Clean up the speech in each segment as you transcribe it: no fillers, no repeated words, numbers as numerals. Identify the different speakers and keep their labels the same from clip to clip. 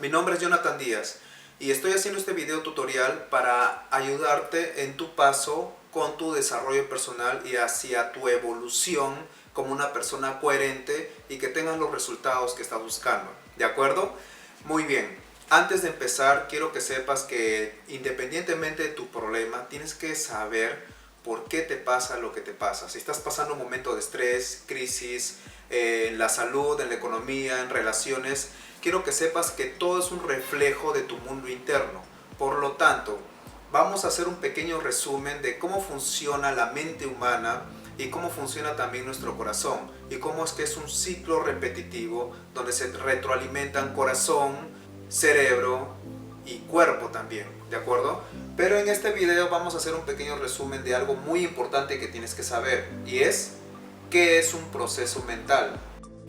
Speaker 1: Mi nombre es Jonathan Díaz y estoy haciendo este video tutorial para ayudarte en tu paso con tu desarrollo personal y hacia tu evolución como una persona coherente y que tengas los resultados que estás buscando. ¿De acuerdo? Muy bien. Antes de empezar, quiero que sepas que independientemente de tu problema, tienes que saber por qué te pasa lo que te pasa. Si estás pasando un momento de estrés, crisis, en la salud, en la economía, en relaciones, quiero que sepas que todo es un reflejo de tu mundo interno. Por lo tanto, vamos a hacer un pequeño resumen de cómo funciona la mente humana y cómo funciona también nuestro corazón y cómo es que es un ciclo repetitivo donde se retroalimentan corazón, cerebro y cuerpo también, ¿de acuerdo? Pero en este video vamos a hacer un pequeño resumen de algo muy importante que tienes que saber, y es ¿qué es un proceso mental?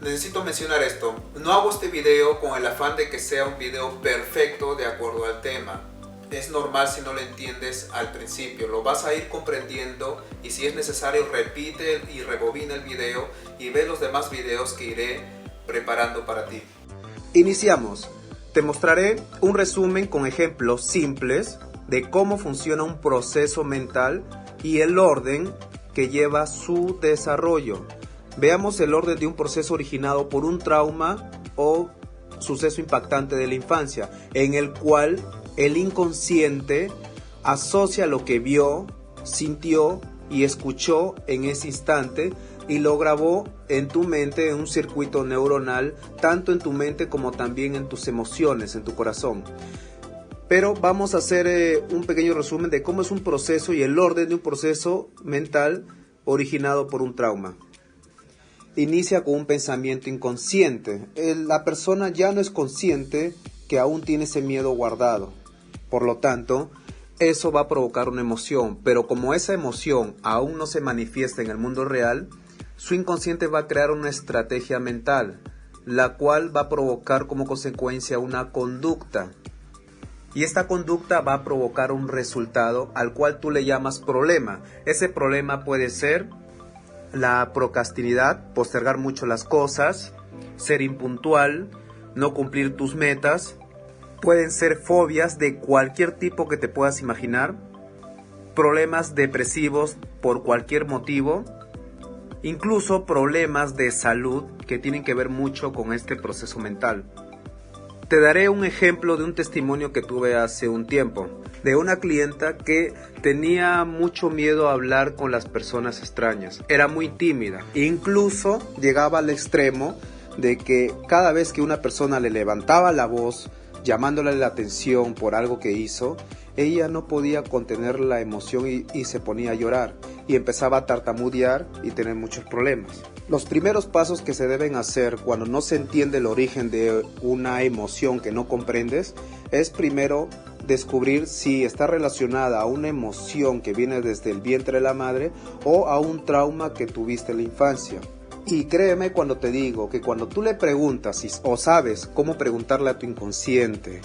Speaker 1: Necesito mencionar esto. No hago este video con el afán de que sea un video perfecto de acuerdo al tema. Es normal si no lo entiendes al principio, lo vas a ir comprendiendo y si es necesario repite y rebobina el video y ve los demás videos que iré preparando para ti. Iniciamos. Te mostraré un resumen con ejemplos simples de cómo funciona un proceso mental y el orden que lleva su desarrollo. Veamos el orden de un proceso originado por un trauma o suceso impactante de la infancia, en el cual el inconsciente asocia lo que vio, sintió y escuchó en ese instante y lo grabó en tu mente en un circuito neuronal, tanto en tu mente como también en tus emociones, en tu corazón. Pero vamos a hacer un pequeño resumen de cómo es un proceso y el orden de un proceso mental originado por un trauma. Inicia con un pensamiento inconsciente. La persona ya no es consciente que aún tiene ese miedo guardado. Por lo tanto, eso va a provocar una emoción, pero como esa emoción aún no se manifiesta en el mundo real, su inconsciente va a crear una estrategia mental, la cual va a provocar como consecuencia una conducta. Y esta conducta va a provocar un resultado al cual tú le llamas problema. Ese problema puede ser la procrastinidad, postergar mucho las cosas, ser impuntual, no cumplir tus metas. Pueden ser fobias de cualquier tipo que te puedas imaginar, problemas depresivos por cualquier motivo, incluso problemas de salud que tienen que ver mucho con este proceso mental. Te daré un ejemplo de un testimonio que tuve hace un tiempo, de una clienta que tenía mucho miedo a hablar con las personas extrañas, era muy tímida, incluso llegaba al extremo de que cada vez que una persona le levantaba la voz, llamándole la atención por algo que hizo, ella no podía contener la emoción y se ponía a llorar y empezaba a tartamudear y tener muchos problemas. Los primeros pasos que se deben hacer cuando no se entiende el origen de una emoción que no comprendes es primero descubrir si está relacionada a una emoción que viene desde el vientre de la madre o a un trauma que tuviste en la infancia. Y créeme cuando te digo que cuando tú le preguntas o sabes cómo preguntarle a tu inconsciente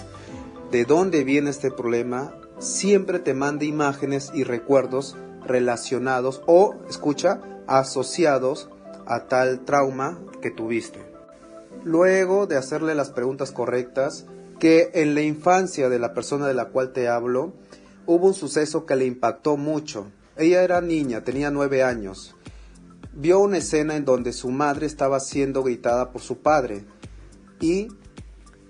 Speaker 1: de dónde viene este problema, siempre te manda imágenes y recuerdos relacionados o, escucha, asociados a tal trauma que tuviste. Luego de hacerle las preguntas correctas, que en la infancia de la persona de la cual te hablo, hubo un suceso que le impactó mucho. Ella era niña, tenía 9 años. Vio una escena en donde su madre estaba siendo gritada por su padre y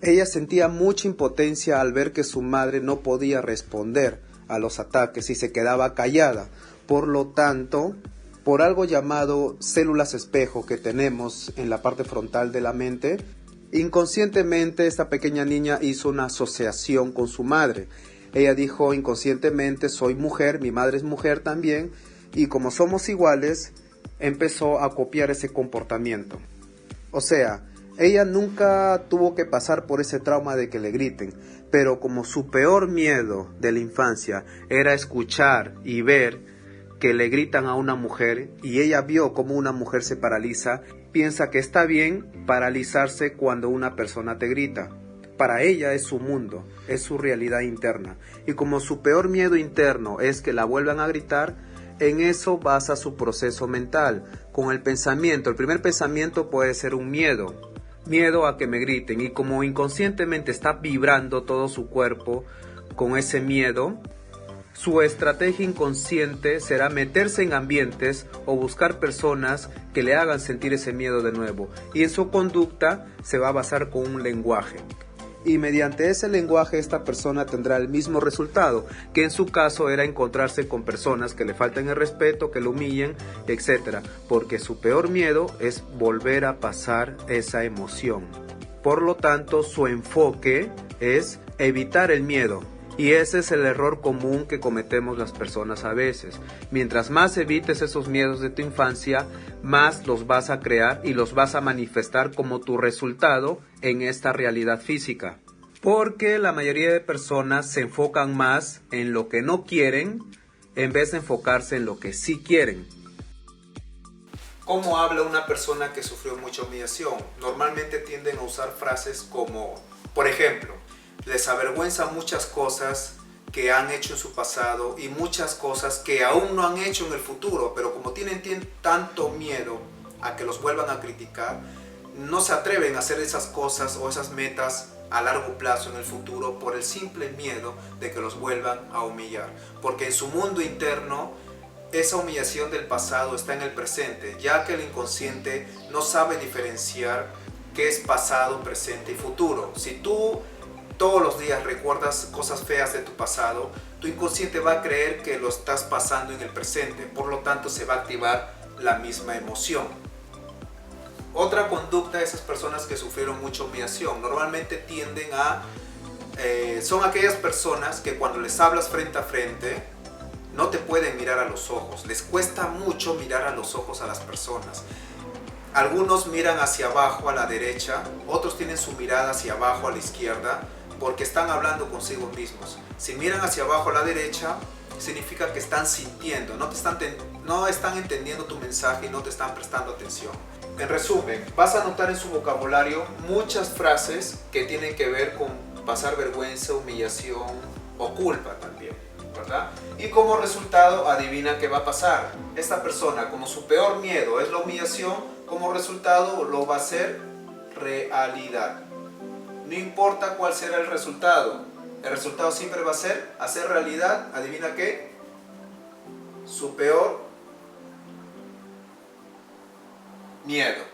Speaker 1: ella sentía mucha impotencia al ver que su madre no podía responder a los ataques y se quedaba callada. Por lo tanto, por algo llamado células espejo que tenemos en la parte frontal de la mente, inconscientemente esta pequeña niña hizo una asociación con su madre. Ella dijo inconscientemente, soy mujer, mi madre es mujer también, y como somos iguales, empezó a copiar ese comportamiento. O sea, ella nunca tuvo que pasar por ese trauma de que le griten, pero como su peor miedo de la infancia era escuchar y ver que le gritan a una mujer y ella vio cómo una mujer se paraliza, piensa que está bien paralizarse cuando una persona te grita. Para ella es su mundo, es su realidad interna. Y como su peor miedo interno es que la vuelvan a gritar, en eso basa su proceso mental, con el pensamiento. El primer pensamiento puede ser un miedo, miedo a que me griten, y como inconscientemente está vibrando todo su cuerpo con ese miedo, su estrategia inconsciente será meterse en ambientes o buscar personas que le hagan sentir ese miedo de nuevo, y en su conducta se va a basar con un lenguaje. Y mediante ese lenguaje esta persona tendrá el mismo resultado, que en su caso era encontrarse con personas que le falten el respeto, que lo humillen, etc. Porque su peor miedo es volver a pasar esa emoción. Por lo tanto, su enfoque es evitar el miedo. Y ese es el error común que cometemos las personas a veces. Mientras más evites esos miedos de tu infancia, más los vas a crear y los vas a manifestar como tu resultado en esta realidad física. Porque la mayoría de personas se enfocan más en lo que no quieren en vez de enfocarse en lo que sí quieren. ¿Cómo habla una persona que sufrió mucha humillación? Normalmente tienden a usar frases como, por ejemplo, les avergüenza muchas cosas que han hecho en su pasado y muchas cosas que aún no han hecho en el futuro, pero como tienen tanto miedo a que los vuelvan a criticar, no se atreven a hacer esas cosas o esas metas a largo plazo en el futuro por el simple miedo de que los vuelvan a humillar. Porque en su mundo interno, esa humillación del pasado está en el presente, ya que el inconsciente no sabe diferenciar qué es pasado, presente y futuro. Si tú todos los días recuerdas cosas feas de tu pasado, tu inconsciente va a creer que lo estás pasando en el presente, por lo tanto se va a activar la misma emoción. Otra conducta de esas personas que sufrieron mucha humillación normalmente tienden a... son aquellas personas que cuando les hablas frente a frente no te pueden mirar a los ojos, les cuesta mucho mirar a los ojos a las personas. Algunos miran hacia abajo a la derecha, otros tienen su mirada hacia abajo a la izquierda, porque están hablando consigo mismos. Si miran hacia abajo a la derecha, significa que están sintiendo, no están entendiendo tu mensaje y no te están prestando atención. En resumen, vas a notar en su vocabulario muchas frases que tienen que ver con pasar vergüenza, humillación o culpa también, ¿verdad? Y como resultado, adivina qué va a pasar. Esta persona, como su peor miedo es la humillación, como resultado lo va a hacer realidad. No importa cuál será el resultado siempre va a ser hacer realidad, adivina qué, su peor miedo.